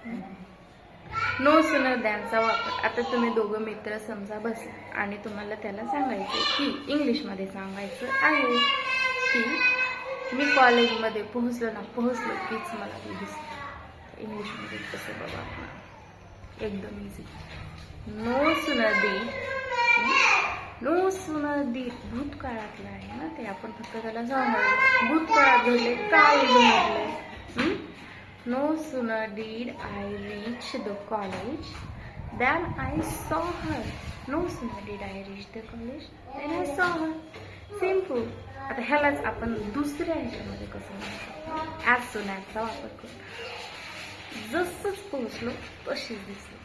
No sooner दॅनचा वापर. आता तुम्ही दोघं मित्र समजा बसला आणि तुम्हाला त्याला सांगायचं की इंग्लिशमध्ये सांगायचं आहे की मी कॉलेजमध्ये पोहोचलो कीच मला ती दिसली. इंग्लिशमध्ये कसं बाबा आपण एकदम इझी. नो सुनर दीड भूतकाळातलं आहे ना ते, आपण फक्त त्याला सांगायचं भूतकाळात घडले, काल घडले. No sooner did I reach the college than I saw her. No sooner did I reach the college than I saw her. Simple. आता ह्यालाच आपण दुसऱ्या ह्याच्यामध्ये कसं म्हणतो, ॲज सून ॲजचा वापर करू. जसंच पोहोचलो तशीच दिसली.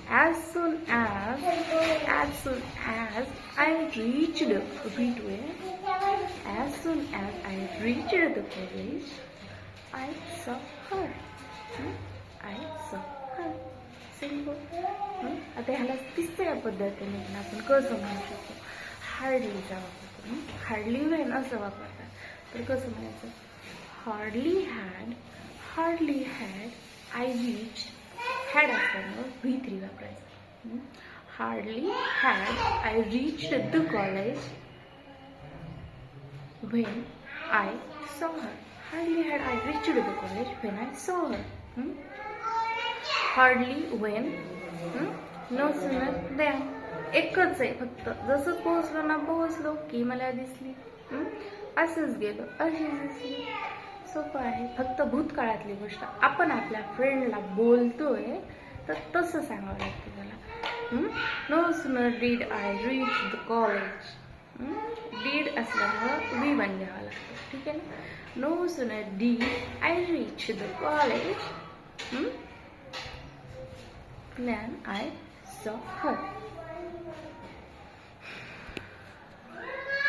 As soon as I reached as soon as I reached the college I saw her. Simple. आता ह्याला तिसऱ्या पद्धतीने आपण कसं म्हणू शकतो, हार्डलीचा वापर करू. हार्डली वेन असं वापरतात तर कसं म्हणायचं, hardly had I reach. Had असल्यामुळे V3 वापरायचं. Hardly had I reached the college when I saw her. Hardly had I reached the college when I saw her. Hardly when. No sooner than. एकच आहे फक्त. जसं पोहोचलो की मला दिसली. असंच गेलो अशीच दिसली. सोपं आहे. फक्त भूतकाळातली गोष्ट आपण आपल्या फ्रेंडला बोलतोय तर तसं सांगावं लागतं त्याला. No sooner did I reach the college. Did असल्यामुळं V1 घ्यावं लागतं. ठीक आहे ना. No sooner did I reach the college than I saw her.